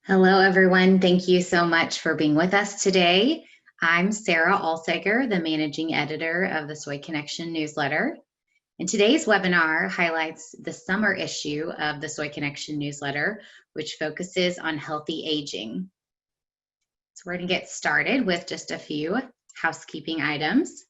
Hello, everyone. Thank you so much for being with us today. I'm Sarah Alsager, the managing editor of the Soy Connection newsletter. And today's webinar highlights the summer issue of the Soy Connection newsletter, which focuses on healthy aging. So we're going to get started with just a few housekeeping items.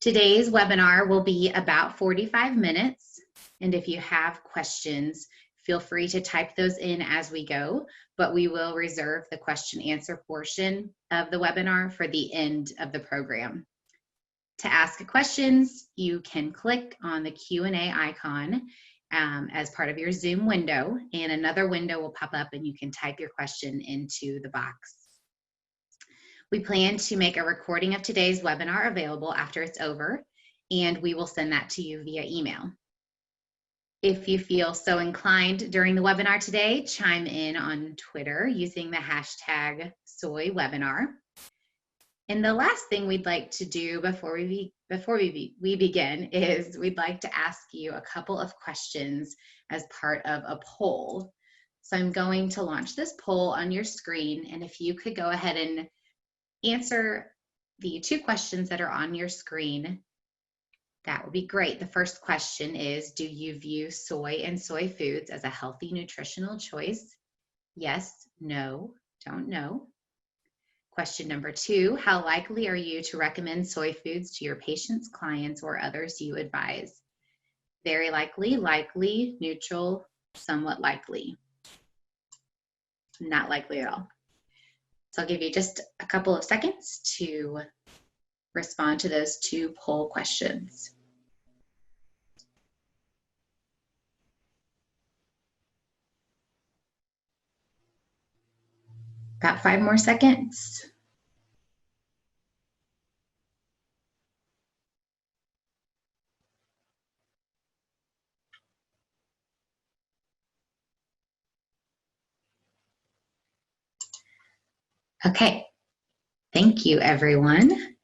Today's webinar will be about 45 minutes. And if you have questions, feel free to type those in as we go, but we will reserve the question answer portion of the webinar for the end of the program. To ask questions, you can click on the Q&A icon as part of your Zoom window, and another window will pop up and you can type your question into the box. We plan to make a recording of today's webinar available after it's over, and we will send that to you via email. If you feel so inclined during the webinar today, chime in on Twitter using the hashtag #SoyWebinar. And the last thing we'd like to do before we begin is we'd like to ask you a couple of questions as part of a poll. So I'm going to launch this poll on your screen, and if you could go ahead and answer the two questions that are on your screen, that would be great. The first question is, do you view soy and soy foods as a healthy nutritional choice? Yes, no, don't know. Question number 2, how likely are you to recommend soy foods to your patients, clients, or others you advise? Very likely, likely, neutral, somewhat likely. Not likely at all. So I'll give you just a couple of seconds to respond to those two poll questions. About 5 more seconds. Okay, thank you, everyone.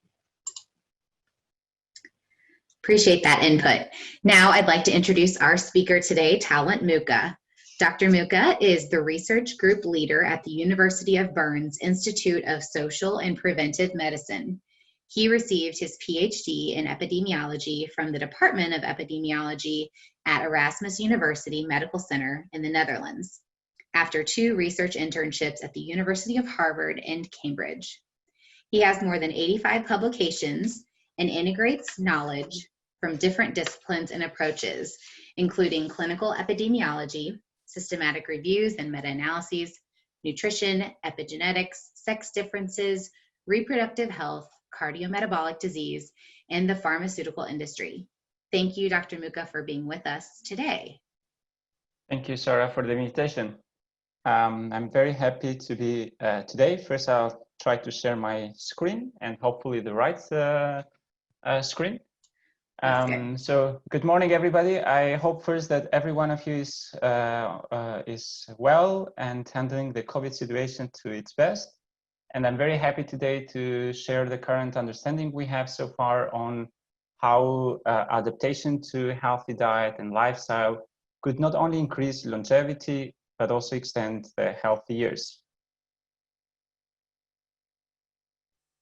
Appreciate that input. Now I'd like to introduce our speaker today, Talent Muka. Dr. Muka is the research group leader at the University of Bern's Institute of Social and Preventive Medicine. He received his PhD in epidemiology from the Department of Epidemiology at Erasmus University Medical Center in the Netherlands, after 2 research internships at the University of Harvard and Cambridge. He has more than 85 publications and integrates knowledge from different disciplines and approaches, including clinical epidemiology, systematic reviews and meta-analyses, nutrition, epigenetics, sex differences, reproductive health, cardiometabolic disease, and the pharmaceutical industry. Thank you, Dr. Muka, for being with us today. Thank you, Sarah, for the invitation. I'm very happy to be today. First, I'll try to share my screen and hopefully the right screen. So good morning, everybody. I hope first that every one of you is well and handling the COVID situation to its best. And I'm very happy today to share the current understanding we have so far on how adaptation to a healthy diet and lifestyle could not only increase longevity, but also extend the healthy years.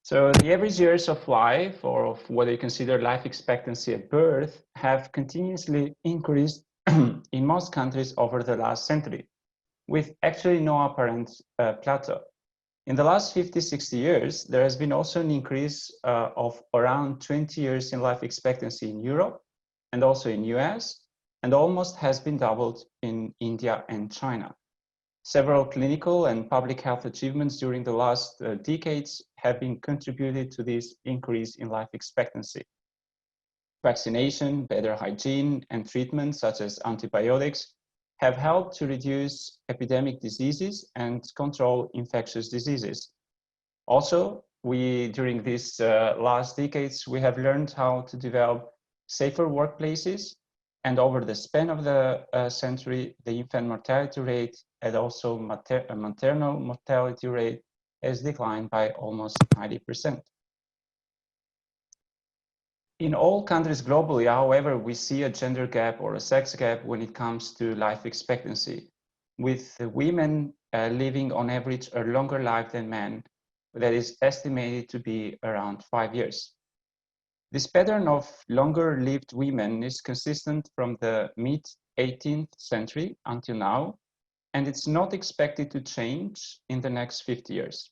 So the average years of life, or of what you consider life expectancy at birth, have continuously increased in most countries over the last century, with actually no apparent plateau. In the last 50-60 years, there has been also an increase of around 20 years in life expectancy in Europe and also in US, and almost has been doubled in India and China. Several clinical and public health achievements during the last decades have been contributed to this increase in life expectancy. Vaccination, better hygiene, and treatments such as antibiotics have helped to reduce epidemic diseases and control infectious diseases. Also, during these last decades, we have learned how to develop safer workplaces, and over the span of the century, the infant mortality rate and also maternal mortality rate has declined by almost 90%. In all countries globally, however, we see a gender gap or a sex gap when it comes to life expectancy, with women living on average a longer life than men, that is estimated to be around 5 years. This pattern of longer-lived women is consistent from the mid-18th century until now, and it's not expected to change in the next 50 years.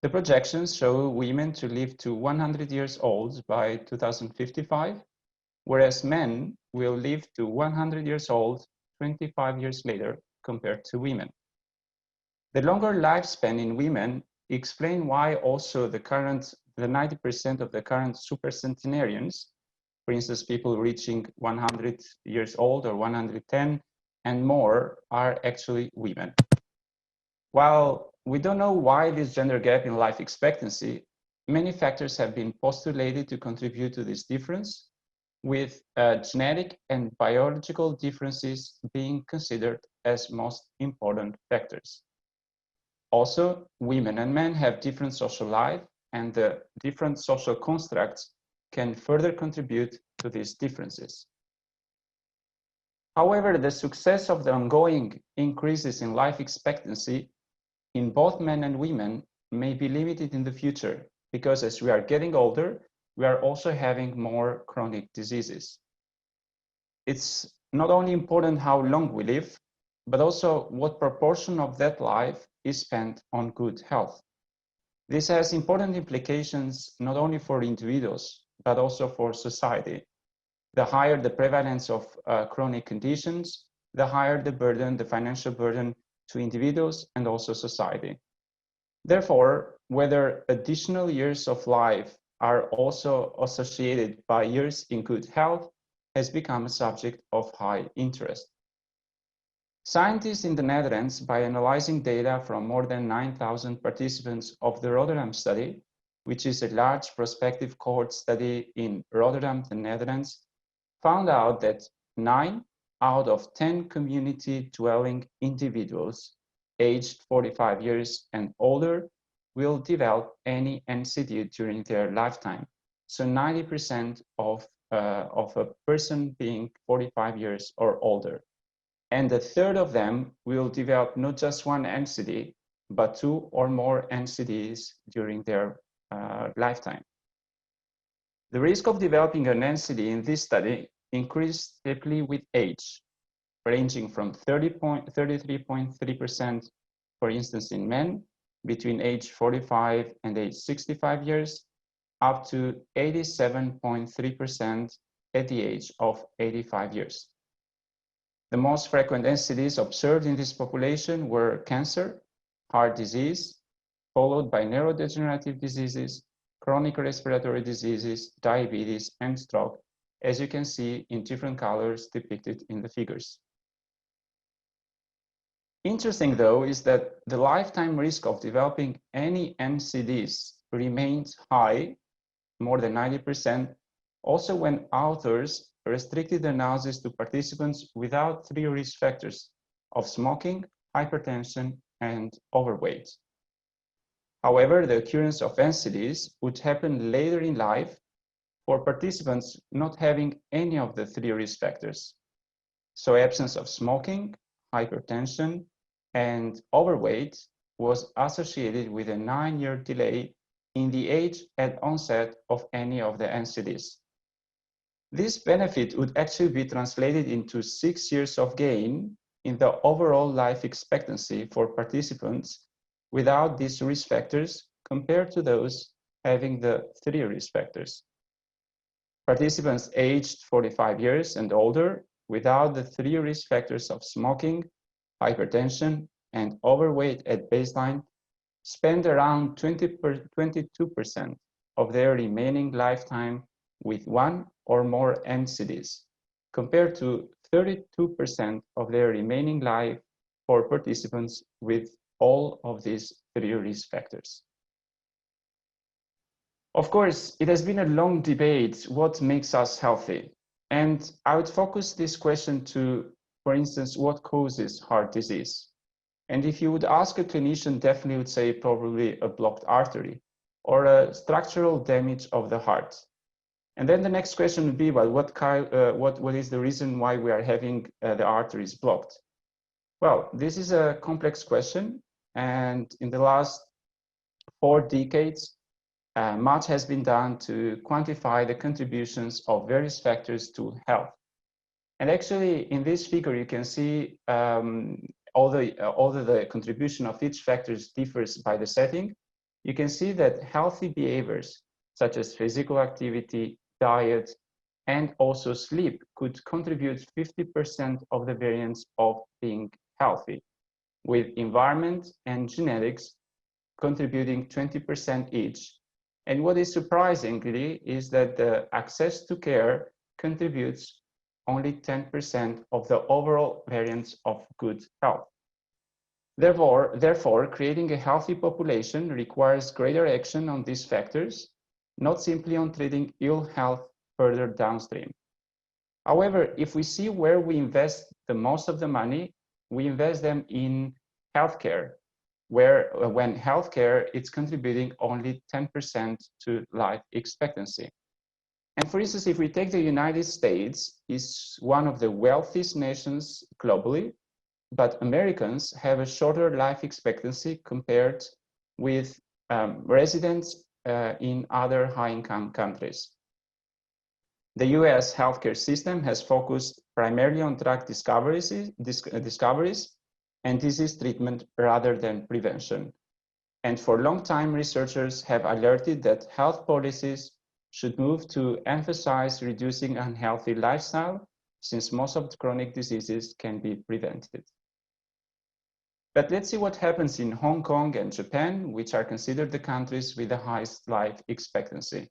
The projections show women to live to 100 years old by 2055, whereas men will live to 100 years old 25 years later compared to women. The longer lifespan in women explain why also the 90% of the current supercentenarians, for instance, people reaching 100 years old or 110 and more, are actually women. While we don't know why this gender gap in life expectancy, many factors have been postulated to contribute to this difference, with genetic and biological differences being considered as most important factors. Also, women and men have different social life, and the different social constructs can further contribute to these differences. However, the success of the ongoing increases in life expectancy in both men and women may be limited in the future, because as we are getting older, we are also having more chronic diseases. It's not only important how long we live, but also what proportion of that life is spent on good health. This has important implications not only for individuals, but also for society. The higher the prevalence of chronic conditions, the higher the burden, the financial burden to individuals and also society. Therefore, whether additional years of life are also associated by years in good health has become a subject of high interest. Scientists in the Netherlands, by analyzing data from more than 9,000 participants of the Rotterdam study, which is a large prospective cohort study in Rotterdam, the Netherlands, found out that 9 out of 10 community-dwelling individuals aged 45 years and older will develop any NCD during their lifetime. So 90% of a person being 45 years or older. And a third of them will develop not just one NCD, but 2 or more NCDs during their lifetime. The risk of developing an NCD in this study increased steeply with age, ranging from 33.3%, for instance, in men between age 45 and age 65 years, up to 87.3% at the age of 85 years. The most frequent NCDs observed in this population were cancer, heart disease, followed by neurodegenerative diseases, chronic respiratory diseases, diabetes, and stroke, as you can see in different colors depicted in the figures. Interesting, though, is that the lifetime risk of developing any NCDs remains high, more than 90%, also when authors restricted the analysis to participants without 3 risk factors of smoking, hypertension, and overweight. However, the occurrence of NCDs would happen later in life for participants not having any of the 3 risk factors. So absence of smoking, hypertension, and overweight was associated with a 9-year delay in the age at onset of any of the NCDs. This benefit would actually be translated into 6 years of gain in the overall life expectancy for participants without these risk factors compared to those having the 3 risk factors. Participants aged 45 years and older without the 3 risk factors of smoking, hypertension, and overweight at baseline spend around 22% of their remaining lifetime with 1 or more NCDs, compared to 32% of their remaining life for participants with all of these 3 risk factors. Of course, it has been a long debate what makes us healthy, and I would focus this question to, for instance, what causes heart disease. And if you would ask a clinician, definitely would say probably a blocked artery or a structural damage of the heart. And then the next question would be, well, what is the reason why we are having the arteries blocked? Well, this is a complex question, and in the last 4 decades, much has been done to quantify the contributions of various factors to health. And actually, in this figure, you can see although the contribution of each factor differs by the setting, you can see that healthy behaviors such as physical activity, diet, and also sleep could contribute 50% of the variance of being healthy, with environment and genetics contributing 20% each. And what is surprisingly is that the access to care contributes only 10% of the overall variance of good health. Therefore, creating a healthy population requires greater action on these factors, not simply on treating ill health further downstream. However, if we see where we invest the most of the money, we invest them in healthcare, where when healthcare is contributing only 10% to life expectancy. And for instance, if we take the United States, is one of the wealthiest nations globally, but Americans have a shorter life expectancy compared with residents in other high-income countries. The US healthcare system has focused primarily on drug discoveries and disease treatment rather than prevention. And for a long time, researchers have alerted that health policies should move to emphasize reducing unhealthy lifestyle, since most of the chronic diseases can be prevented. But let's see what happens in Hong Kong and Japan, which are considered the countries with the highest life expectancy.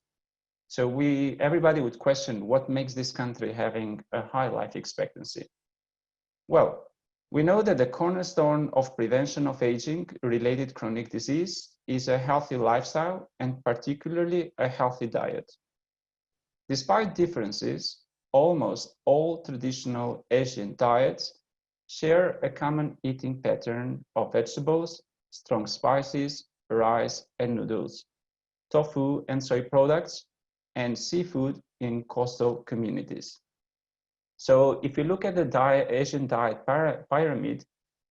So everybody would question what makes this country having a high life expectancy. Well, we know that the cornerstone of prevention of aging-related chronic disease is a healthy lifestyle, and particularly a healthy diet. Despite differences, almost all traditional Asian diets share a common eating pattern of vegetables, strong spices, rice and noodles, tofu and soy products, and seafood in coastal communities. So if you look at the Asian diet pyramid,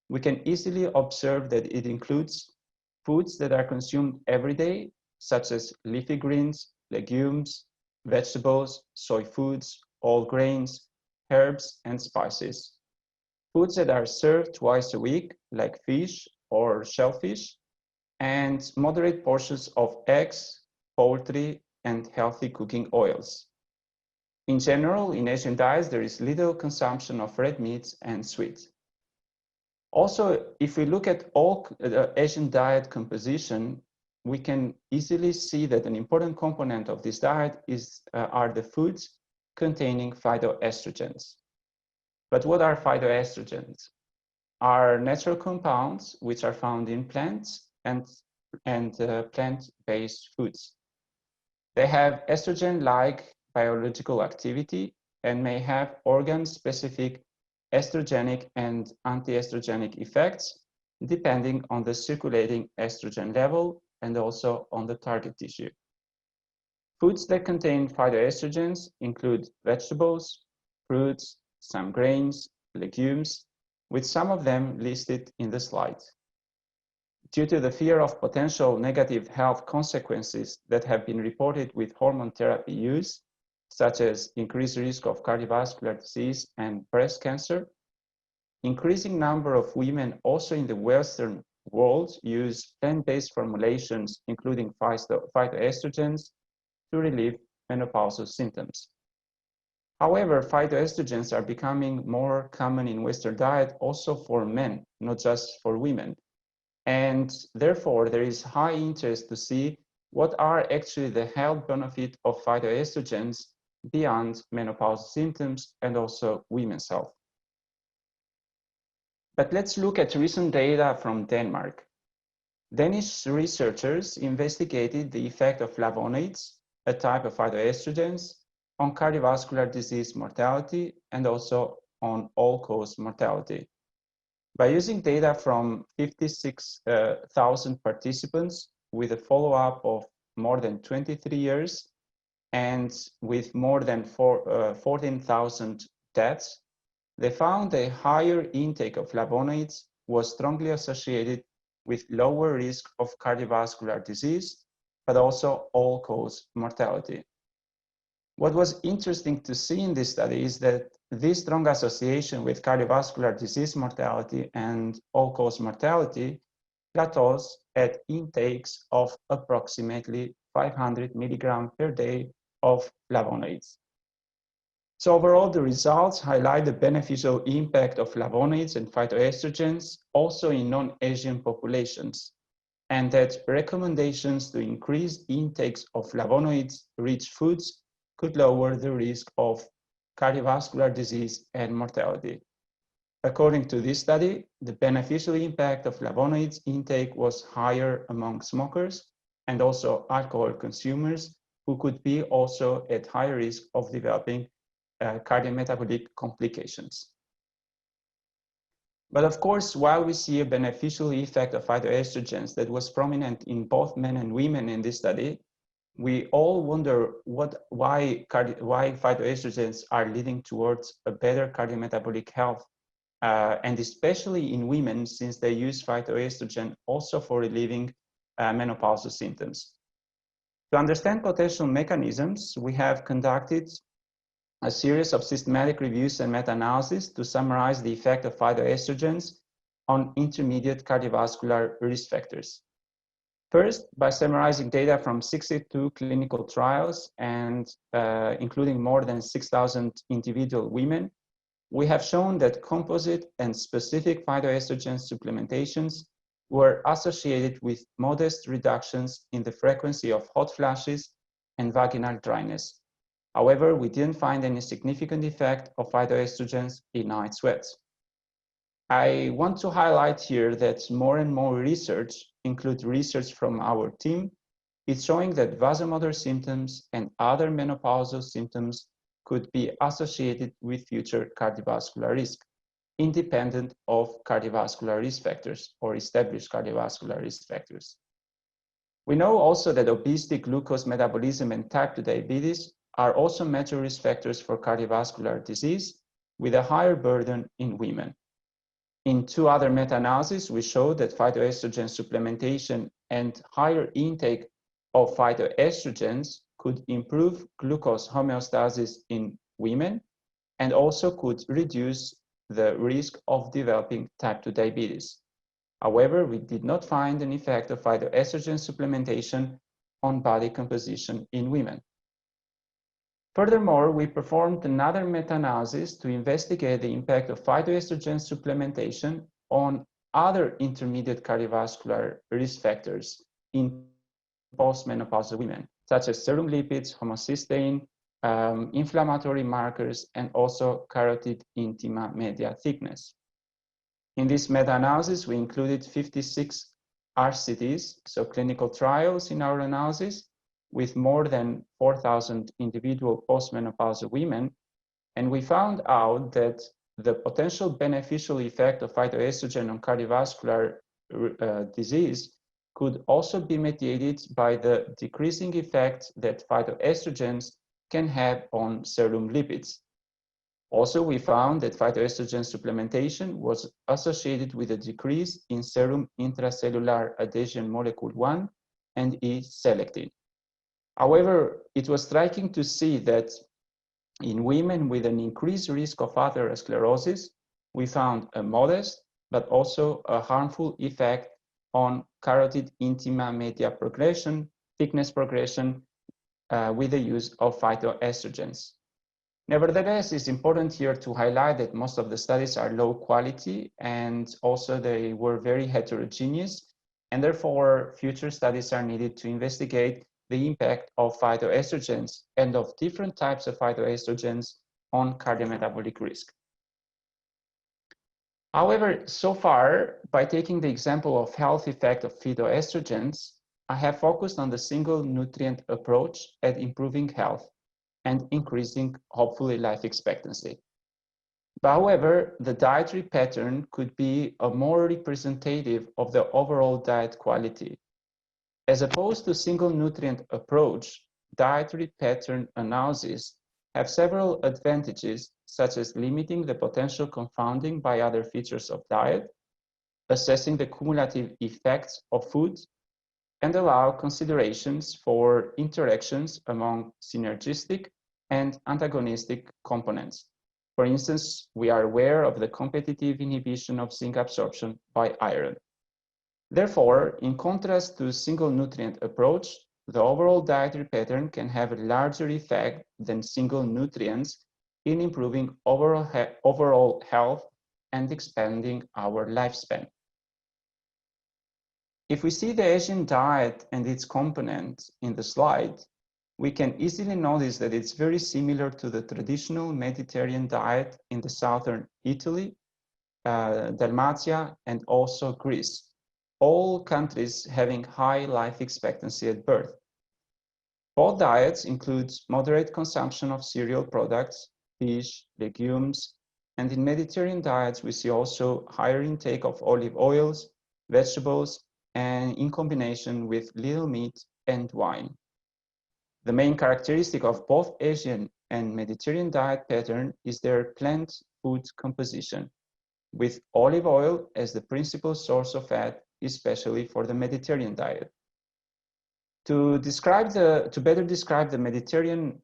we can easily observe that it includes foods that are consumed every day, such as leafy greens, legumes, vegetables, soy foods, all grains, herbs, and spices. Foods that are served twice a week, like fish or shellfish, and moderate portions of eggs, poultry, and healthy cooking oils. In general, in Asian diets, there is little consumption of red meats and sweets. Also, if we look at all Asian diet composition, we can easily see that an important component of this diet are the foods containing phytoestrogens. But what are phytoestrogens? Are natural compounds which are found in plants and plant-based foods. They have estrogen-like biological activity and may have organ-specific estrogenic and anti-estrogenic effects, depending on the circulating estrogen level and also on the target tissue. Foods that contain phytoestrogens include vegetables, fruits, some grains, legumes, with some of them listed in the slide. Due to the fear of potential negative health consequences that have been reported with hormone therapy use, such as increased risk of cardiovascular disease and breast cancer, increasing number of women also in the Western world use plant-based formulations, including phytoestrogens, to relieve menopausal symptoms. However, phytoestrogens are becoming more common in Western diet also for men, not just for women. And therefore, there is high interest to see what are actually the health benefit of phytoestrogens beyond menopausal symptoms and also women's health. But let's look at recent data from Denmark. Danish researchers investigated the effect of flavonoids, a type of phytoestrogens, on cardiovascular disease mortality and also on all-cause mortality. By using data from 56,000 participants with a follow-up of more than 23 years and with more than 14,000 deaths, they found a higher intake of flavonoids was strongly associated with lower risk of cardiovascular disease, but also all-cause mortality. What was interesting to see in this study is that this strong association with cardiovascular disease mortality and all-cause mortality plateaus at intakes of approximately 500 milligrams per day of flavonoids. So overall, the results highlight the beneficial impact of flavonoids and phytoestrogens also in non-Asian populations, and that recommendations to increase intakes of flavonoids-rich foods could lower the risk of cardiovascular disease and mortality. According to this study, the beneficial impact of flavonoids intake was higher among smokers and also alcohol consumers who could be also at higher risk of developing cardiometabolic complications. But of course, while we see a beneficial effect of phytoestrogens that was prominent in both men and women in this study, we all wonder why phytoestrogens are leading towards a better cardiometabolic health, and especially in women, since they use phytoestrogen also for relieving menopausal symptoms. To understand potential mechanisms, we have conducted a series of systematic reviews and meta-analyses to summarize the effect of phytoestrogens on intermediate cardiovascular risk factors. First, by summarizing data from 62 clinical trials and including more than 6,000 individual women, we have shown that composite and specific phytoestrogen supplementations were associated with modest reductions in the frequency of hot flashes and vaginal dryness. However, we didn't find any significant effect of phytoestrogens in night sweats. I want to highlight here that more and more research, include research from our team, is showing that vasomotor symptoms and other menopausal symptoms could be associated with future cardiovascular risk, independent of cardiovascular risk factors or established cardiovascular risk factors. We know also that obesity, glucose metabolism, and type 2 diabetes are also major risk factors for cardiovascular disease with a higher burden in women. In two other meta-analyses, we showed that phytoestrogen supplementation and higher intake of phytoestrogens could improve glucose homeostasis in women and also could reduce the risk of developing type 2 diabetes. However, we did not find an effect of phytoestrogen supplementation on body composition in women. Furthermore, we performed another meta-analysis to investigate the impact of phytoestrogen supplementation on other intermediate cardiovascular risk factors in postmenopausal women, such as serum lipids, homocysteine, inflammatory markers, and also carotid intima media thickness. In this meta-analysis, we included 56 RCTs, so clinical trials in our analysis, with more than 4,000 individual postmenopausal women, and we found out that the potential beneficial effect of phytoestrogen on cardiovascular disease could also be mediated by the decreasing effect that phytoestrogens can have on serum lipids. Also, we found that phytoestrogen supplementation was associated with a decrease in serum intracellular adhesion molecule 1 and E-selectin. However, it was striking to see that in women with an increased risk of atherosclerosis, we found a modest but also a harmful effect on carotid intima media progression, thickness progression with the use of phytoestrogens. Nevertheless, it's important here to highlight that most of the studies are low quality and also they were very heterogeneous, and therefore future studies are needed to investigate the impact of phytoestrogens and of different types of phytoestrogens on cardiometabolic risk. However, so far, by taking the example of health effect of phytoestrogens, I have focused on the single nutrient approach at improving health and increasing, hopefully, life expectancy. But however, the dietary pattern could be a more representative of the overall diet quality. As opposed to single nutrient approach, dietary pattern analysis have several advantages, such as limiting the potential confounding by other features of diet, assessing the cumulative effects of food, and allow considerations for interactions among synergistic and antagonistic components. For instance, we are aware of the competitive inhibition of zinc absorption by iron. Therefore, in contrast to a single nutrient approach, the overall dietary pattern can have a larger effect than single nutrients in improving overall health and expanding our lifespan. If we see the Asian diet and its components in the slide, we can easily notice that it's very similar to the traditional Mediterranean diet in the southern Italy, Dalmatia, and also Greece, all countries having high life expectancy at birth. Both diets include moderate consumption of cereal products, fish, legumes, and in Mediterranean diets, we see also higher intake of olive oils, vegetables, and in combination with little meat and wine. The main characteristic of both Asian and Mediterranean diet pattern is their plant food composition, with olive oil as the principal source of fat, especially for the Mediterranean diet. To better describe the Mediterranean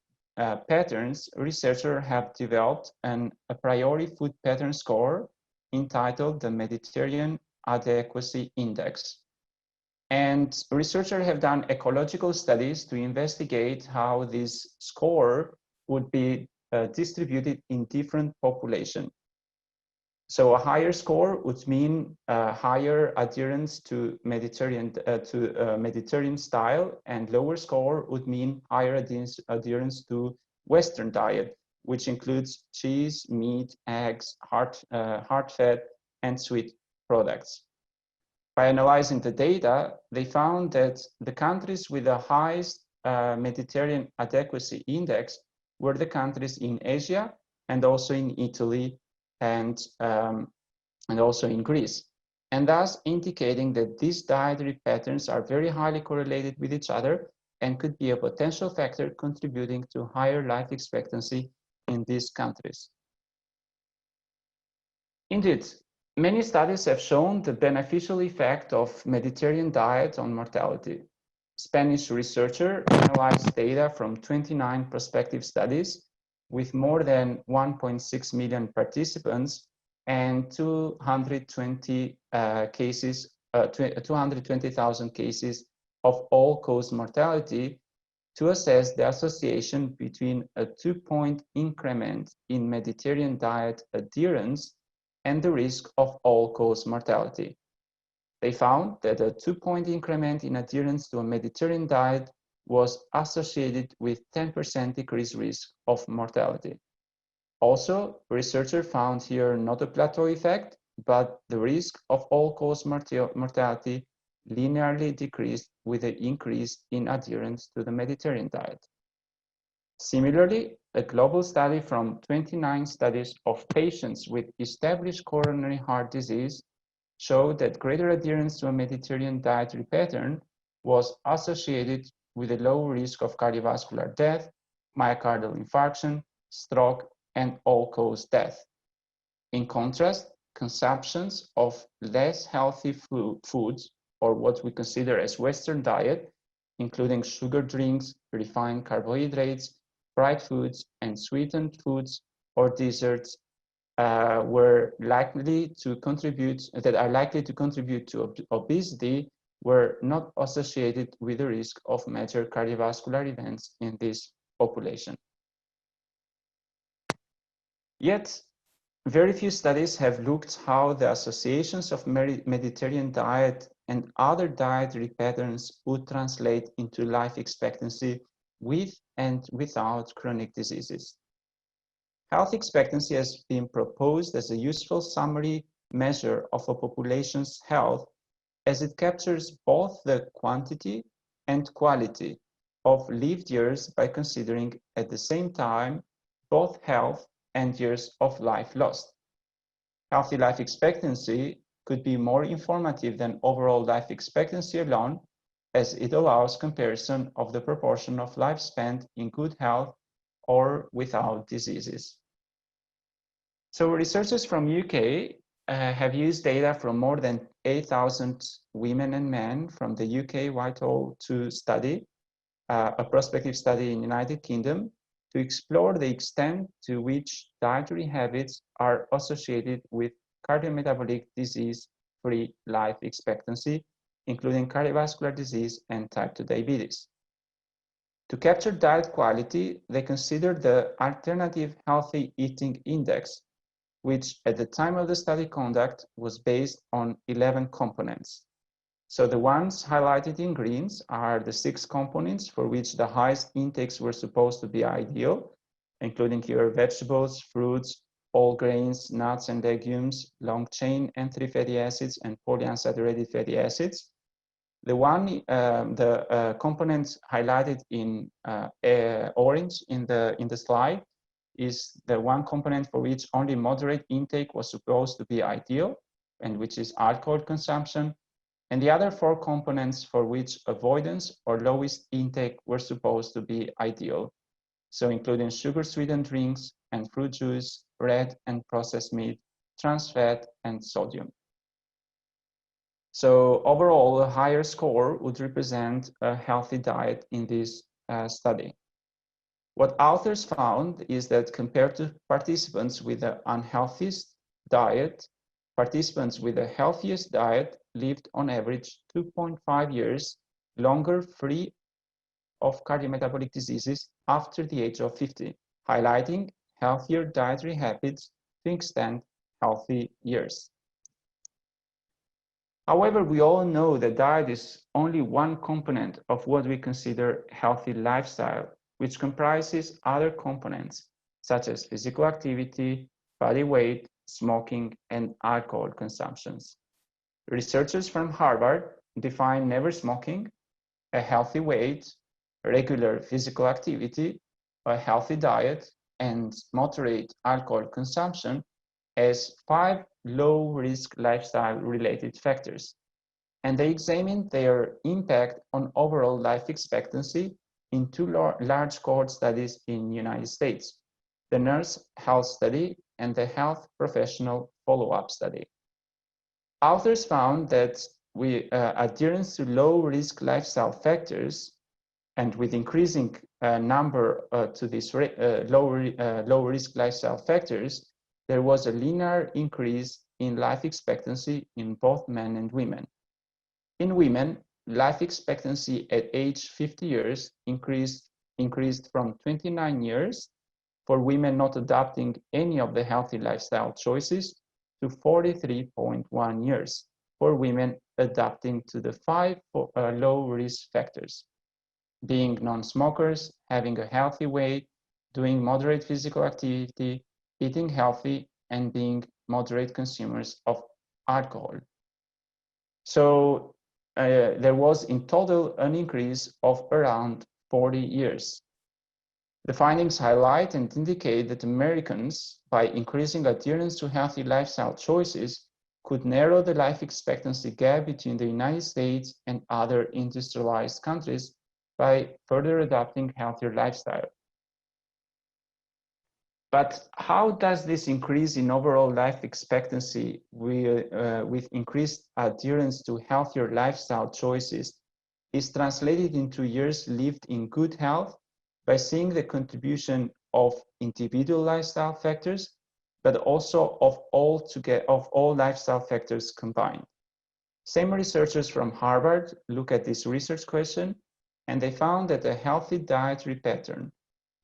patterns, researchers have developed a priori food pattern score entitled the Mediterranean Adequacy Index. And researchers have done ecological studies to investigate how this score would be distributed in different populations. So a higher score would mean higher adherence to Mediterranean style, and lower score would mean higher adherence to Western diet, which includes cheese, meat, eggs, hard fat, and sweet products. By analyzing the data, they found that the countries with the highest Mediterranean Adequacy Index were the countries in Asia and also in Italy and also in Greece, and thus indicating that these dietary patterns are very highly correlated with each other and could be a potential factor contributing to higher life expectancy in these countries. Indeed, many studies have shown the beneficial effect of Mediterranean diet on mortality. Spanish researchers analyzed data from 29 prospective studies with more than 1.6 million participants and 220,000 cases of all-cause mortality to assess the association between a 2-point increment in Mediterranean diet adherence and the risk of all-cause mortality. They found that a 2-point increment in adherence to a Mediterranean diet was associated with 10% decreased risk of mortality. Also, researchers found here not a plateau effect, but the risk of all-cause mortality linearly decreased with an increase in adherence to the Mediterranean diet. Similarly, a global study from 29 studies of patients with established coronary heart disease showed that greater adherence to a Mediterranean dietary pattern was associated with a low risk of cardiovascular death, myocardial infarction, stroke, and all-cause death. In contrast, consumptions of less healthy foods, or what we consider as Western diet, including sugar drinks, refined carbohydrates, fried foods, and sweetened foods or desserts are likely to contribute to obesity, were not associated with the risk of major cardiovascular events in this population. Yet, very few studies have looked how the associations of Mediterranean diet and other dietary patterns would translate into life expectancy with and without chronic diseases. Health expectancy has been proposed as a useful summary measure of a population's health, as it captures both the quantity and quality of lived years by considering at the same time both health and years of life lost. Healthy life expectancy could be more informative than overall life expectancy alone, as it allows comparison of the proportion of life spent in good health or without diseases. So researchers from UK have used data from more than 8,000 women and men from the UK Whitehall to study a prospective study in the United Kingdom to explore the extent to which dietary habits are associated with cardiometabolic disease-free life expectancy, including cardiovascular disease and type 2 diabetes. To capture diet quality, they considered the Alternative Healthy Eating Index, which at the time of the study conduct was based on 11 components. So the ones highlighted in greens are the 6 components for which the highest intakes were supposed to be ideal, including here vegetables, fruits, whole grains, nuts and legumes, long-chain and 3 fatty acids, and polyunsaturated fatty acids. The components highlighted in orange in the slide is the one component for which only moderate intake was supposed to be ideal, and which is alcohol consumption, and the other 4 components for which avoidance or lowest intake were supposed to be ideal, so including sugar-sweetened drinks and fruit juice, red and processed meat, trans fat, and sodium. So overall, a higher score would represent a healthy diet in this study. What authors found is that compared to participants with the unhealthiest diet, participants with the healthiest diet lived on average 2.5 years longer free of cardiometabolic diseases after the age of 50, highlighting healthier dietary habits to extend healthy years. However, we all know that diet is only one component of what we consider healthy lifestyle, which comprises other components such as physical activity, body weight, smoking, and alcohol consumptions. Researchers from Harvard define never smoking, a healthy weight, regular physical activity, a healthy diet, and moderate alcohol consumption as 5 low-risk lifestyle-related factors. And they examined their impact on overall life expectancy in 2 large cohort studies in the United States, the Nurse Health Study and the Health Professional Follow-up Study. Authors found that adherence to low-risk lifestyle factors and with increasing number to these low-risk lifestyle factors, there was a linear increase in life expectancy in both men and women. In women, life expectancy at age 50 years increased from 29 years for women not adopting any of the healthy lifestyle choices to 43.1 years for women adapting to the 5 low-risk factors, being non-smokers, having a healthy weight, doing moderate physical activity, eating healthy, and being moderate consumers of alcohol. So there was in total an increase of around 40 years. The findings highlight and indicate that Americans, by increasing adherence to healthy lifestyle choices, could narrow the life expectancy gap between the United States and other industrialized countries by further adopting healthier lifestyle. But how does this increase in overall life expectancy with increased adherence to healthier lifestyle choices is translated into years lived in good health by seeing the contribution of individual lifestyle factors, but also of all lifestyle factors combined. Same researchers from Harvard look at this research question, and they found that a healthy dietary pattern,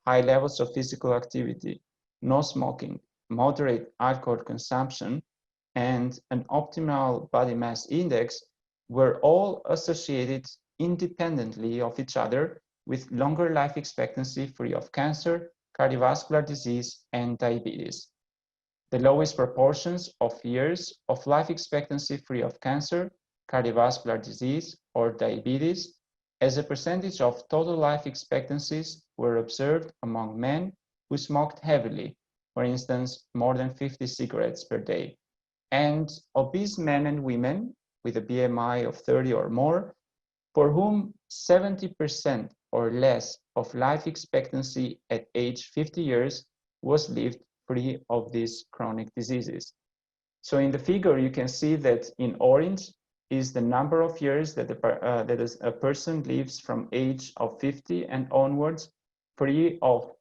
high levels of physical activity, no smoking, moderate alcohol consumption, and an optimal body mass index were all associated independently of each other with longer life expectancy free of cancer, cardiovascular disease, and diabetes. The lowest proportions of years of life expectancy free of cancer, cardiovascular disease, or diabetes as a percentage of total life expectancies were observed among men who smoked heavily, for instance, more than 50 cigarettes per day, and obese men and women with a BMI of 30 or more, for whom 70% or less of life expectancy at age 50 years was lived free of these chronic diseases. So in the figure, you can see that in orange is the number of years that a person lives from age of 50 and onwards free of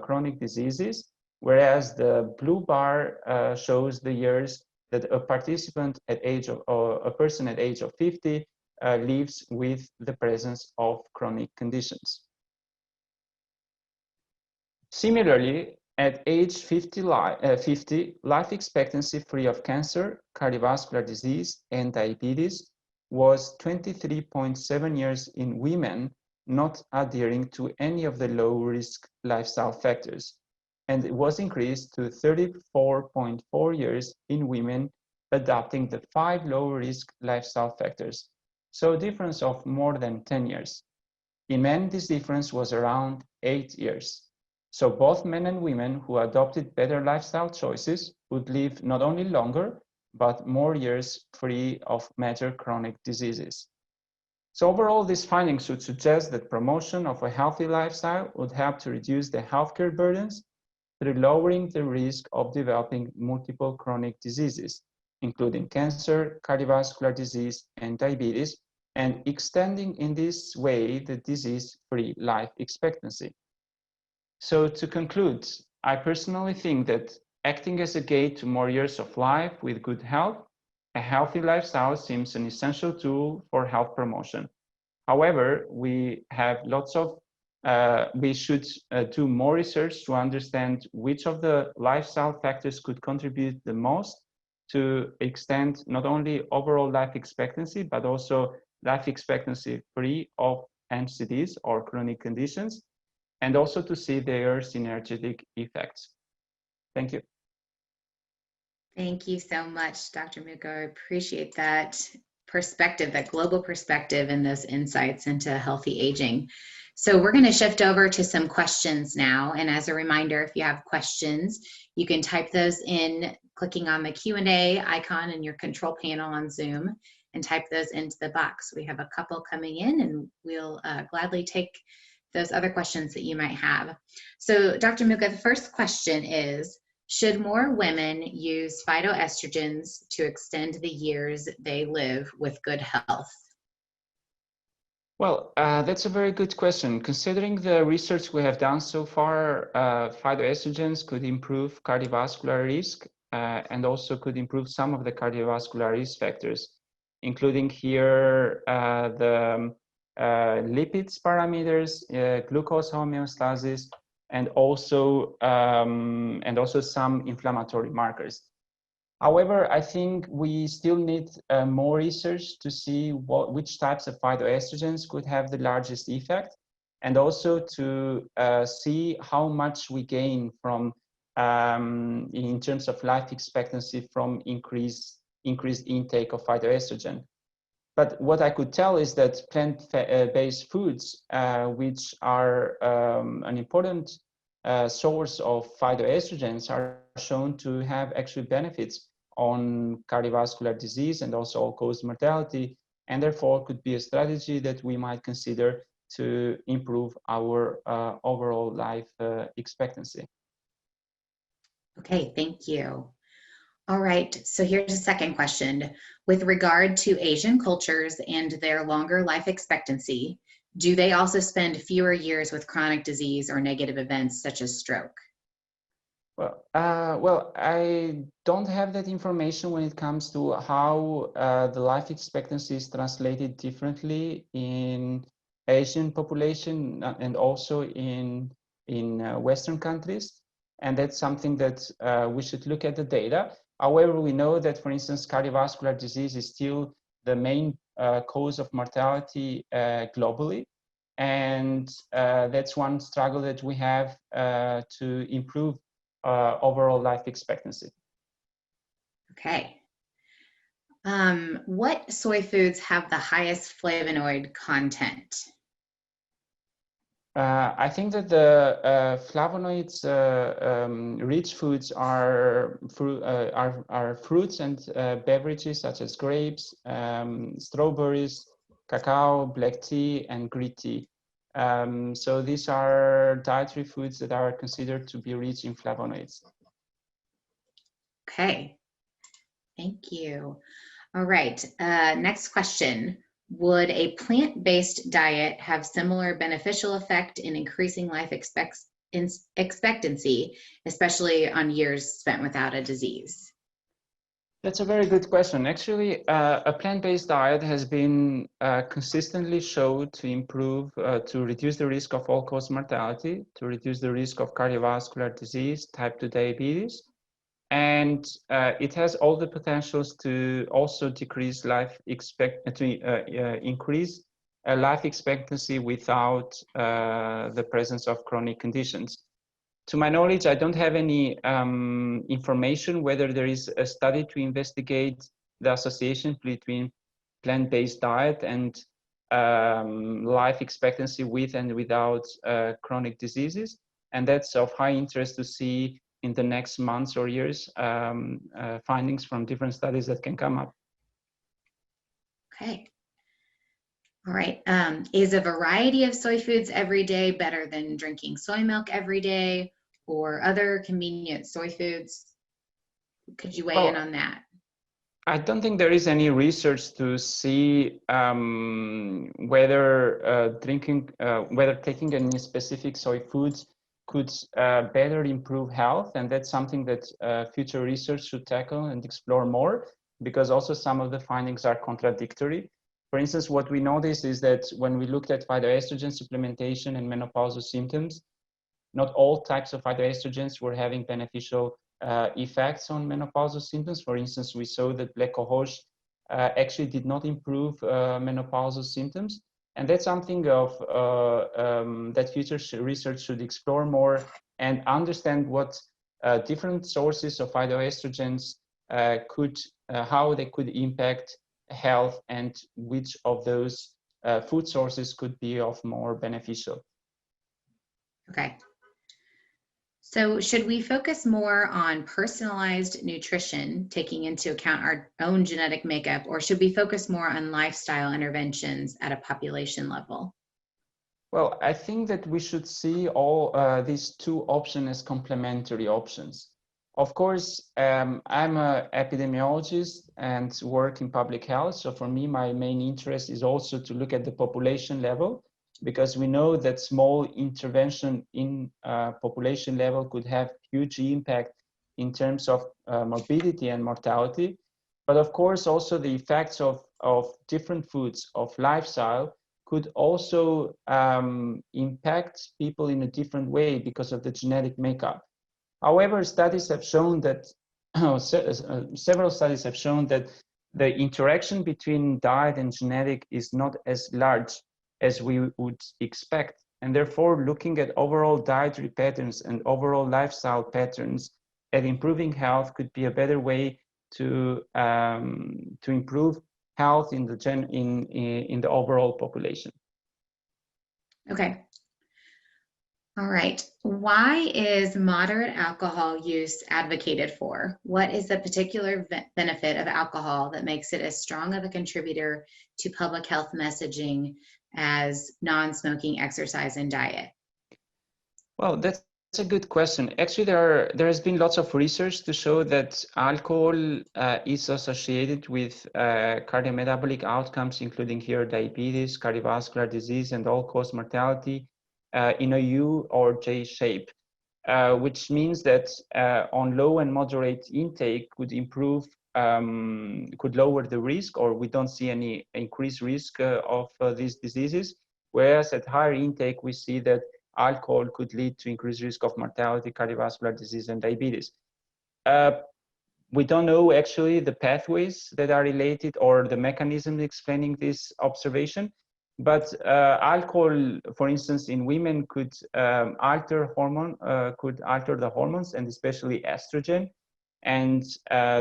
chronic diseases, whereas the blue bar shows the years that a participant at age of, or a person at age of 50 lives with the presence of chronic conditions. Similarly, at age 50, life expectancy free of cancer, cardiovascular disease, and diabetes was 23.7 years in women not adhering to any of the low-risk lifestyle factors, and it was increased to 34.4 years in women adopting the 5 low-risk lifestyle factors, so a difference of more than 10 years. In men, this difference was around 8 years. So both men and women who adopted better lifestyle choices would live not only longer, but more years free of major chronic diseases. So overall, these findings would suggest that promotion of a healthy lifestyle would help to reduce the healthcare burdens through lowering the risk of developing multiple chronic diseases, including cancer, cardiovascular disease, and diabetes, and extending in this way the disease-free life expectancy. So to conclude, I personally think that acting as a gate to more years of life with good health, a healthy lifestyle seems an essential tool for health promotion. However, we have lots of, we should do more research to understand which of the lifestyle factors could contribute the most to extend not only overall life expectancy, but also life expectancy free of NCDs or chronic conditions, and also to see their synergetic effects. Thank you. Thank you so much, Dr. Muko. I appreciate that perspective, that global perspective, and those insights into healthy aging. So we're going to shift over to some questions now. And as a reminder, if you have questions, you can type those in clicking on the Q&A icon in your control panel on Zoom and type those into the box. We have a couple coming in, and we'll gladly take those other questions that you might have. So Dr. Muko, the first question is, should more women use phytoestrogens to extend the years they live with good health? Well, that's a very good question. Considering the research we have done so far, phytoestrogens could improve cardiovascular risk and also could improve some of the cardiovascular risk factors, including here the lipids parameters, glucose homeostasis, and also some inflammatory markers. However, I think we still need more research to see which types of phytoestrogens could have the largest effect, and also to see how much we gain from in terms of life expectancy from increased intake of phytoestrogen. But what I could tell is that plant-based foods, which are an important source of phytoestrogens, are shown to have actually benefits on cardiovascular disease and also all-cause mortality, and therefore could be a strategy that we might consider to improve our overall life expectancy. Okay, thank you. All right, so here's a second question. With regard to Asian cultures and their longer life expectancy, do they also spend fewer years with chronic disease or negative events such as stroke? Well, I don't have that information when it comes to how the life expectancy is translated differently in Asian population and also in Western countries. And that's something that we should look at the data. However, we know that, for instance, cardiovascular disease is still the main cause of mortality globally. And that's one struggle that we have to improve overall life expectancy. Okay. What soy foods have the highest flavonoid content? I think that the flavonoids rich foods are fruits and beverages such as grapes, strawberries, cacao, black tea, and green tea. So these are dietary foods that are considered to be rich in flavonoids. Okay, thank you. All right, next question. Would a plant-based diet have similar beneficial effect in increasing life expectancy, especially on years spent without a disease? That's a very good question. Actually, a plant-based diet has been consistently shown to improve, to reduce the risk of all-cause mortality, to reduce the risk of cardiovascular disease, type 2 diabetes, and it has all the potentials to also decrease increase life expectancy without the presence of chronic conditions. To my knowledge, I don't have any information whether there is a study to investigate the association between plant-based diet and life expectancy with and without chronic diseases. And that's of high interest to see in the next months or years findings from different studies that can come up. Okay. All right. Is a variety of soy foods every day better than drinking soy milk every day or other convenient soy foods? Could you weigh in on that? I don't think there is any research to see whether whether taking any specific soy foods could better improve health, and that's something that future research should tackle and explore more, because also some of the findings are contradictory. For instance, what we noticed is that when we looked at phytoestrogen supplementation and menopausal symptoms, not all types of phytoestrogens were having beneficial effects on menopausal symptoms. For instance, we saw that black cohosh actually did not improve menopausal symptoms. And that's something that future research should explore more and understand what different sources of phytoestrogens how they could impact health, and which of those food sources could be of more beneficial. Okay. So should we focus more on personalized nutrition, taking into account our own genetic makeup, or should we focus more on lifestyle interventions at a population level? Well, I think that we should see all these two options as complementary options. Of course, I'm an epidemiologist and work in public health. So for me, my main interest is also to look at the population level, because we know that small intervention in population level could have huge impact in terms of morbidity and mortality. But of course, also the effects of different foods, of lifestyle, could also impact people in a different way because of the genetic makeup. However, studies have shown that, several studies have shown that the interaction between diet and genetic is not as large as we would expect. And therefore, looking at overall dietary patterns and overall lifestyle patterns at improving health could be a better way to improve health in the overall population. Okay. All right. Why is moderate alcohol use advocated for? What is the particular benefit of alcohol that makes it as strong of a contributor to public health messaging as non-smoking, exercise, and diet? Well, that's a good question. Actually, there has been lots of research to show that alcohol is associated with cardiometabolic outcomes, including here diabetes, cardiovascular disease, and all-cause mortality in a U or J shape, which means that on low and moderate intake could improve, could lower the risk, or we don't see any increased risk of these diseases. Whereas at higher intake, we see that alcohol could lead to increased risk of mortality, cardiovascular disease, and diabetes. We don't know actually the pathways that are related or the mechanism explaining this observation, but alcohol, for instance, in women could alter the hormones, and especially estrogen. And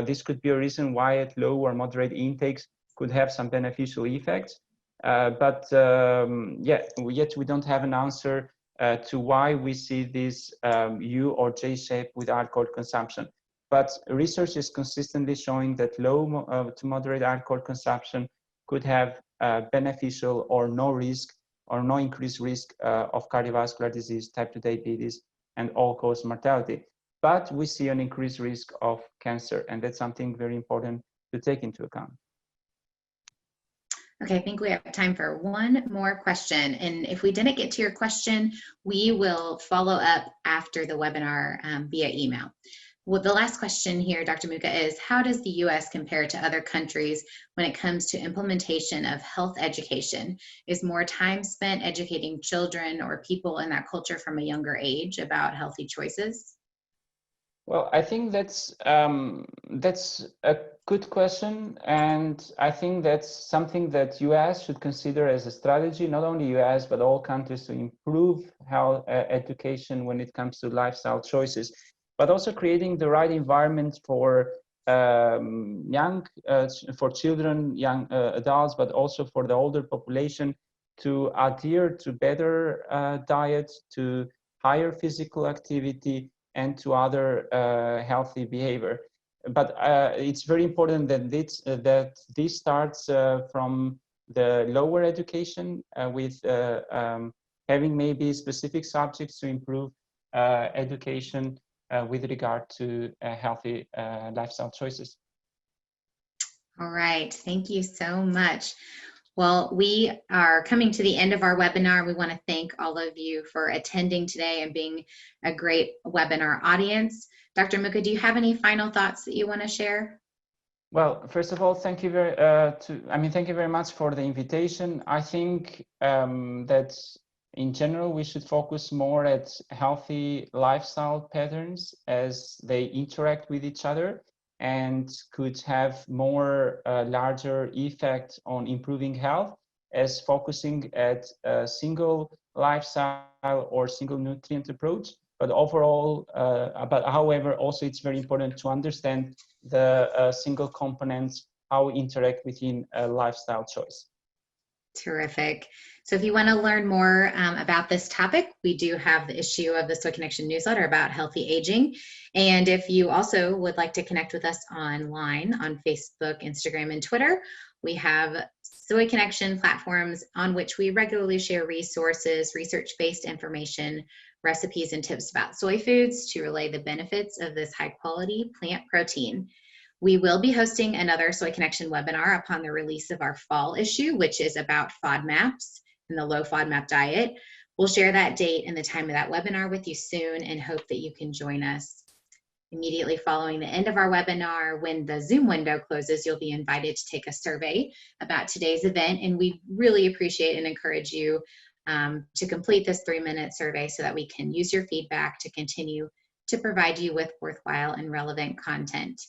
this could be a reason why at low or moderate intakes could have some beneficial effects. But yet we don't have an answer to why we see this U or J shape with alcohol consumption. But research is consistently showing that low to moderate alcohol consumption could have beneficial or no risk or no increased risk of cardiovascular disease, type 2 diabetes, and all-cause mortality. But we see an increased risk of cancer, and that's something very important to take into account. Okay, I think we have time for one more question. And if we didn't get to your question, we will follow up after the webinar via email. Well, the last question here, Dr. Muka, is how does the U.S. compare to other countries when it comes to implementation of health education? Is more time spent educating children or people in that culture from a younger age about healthy choices? Well, I think that's a good question, and I think that's something that U.S. should consider as a strategy, not only U.S. but all countries, to improve health education when it comes to lifestyle choices, but also creating the right environment for for children, young adults, but also for the older population to adhere to better diet, to higher physical activity, and to other healthy behavior. But it's very important that this starts from the lower education with having maybe specific subjects to improve education with regard to healthy lifestyle choices. All right, thank you so much. Well, we are coming to the end of our webinar. We want to thank all of you for attending today and being a great webinar audience. Dr. Muka, do you have any final thoughts that you want to share? Well, first of all, thank you thank you very much for the invitation. I think that in general, we should focus more at healthy lifestyle patterns as they interact with each other, and could have more larger effect on improving health as focusing at a single lifestyle or single nutrient approach. But overall, however, also it's very important to understand the single components, how we interact within a lifestyle choice. Terrific. So if you want to learn more about this topic, we do have the issue of the Soy Connection newsletter about healthy aging. And if you also would like to connect with us online on Facebook, Instagram, and Twitter, we have Soy Connection platforms on which we regularly share resources, research-based information, recipes, and tips about soy foods to relay the benefits of this high-quality plant protein. We will be hosting another Soy Connection webinar upon the release of our fall issue, which is about FODMAPs and the low FODMAP diet. We'll share that date and the time of that webinar with you soon and hope that you can join us. Immediately following the end of our webinar, when the Zoom window closes, you'll be invited to take a survey about today's event, and we really appreciate and encourage you to complete this 3-minute survey so that we can use your feedback to continue to provide you with worthwhile and relevant content.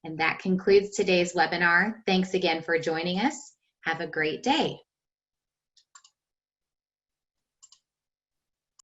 And that concludes today's webinar. Thanks again for joining us. Have a great day.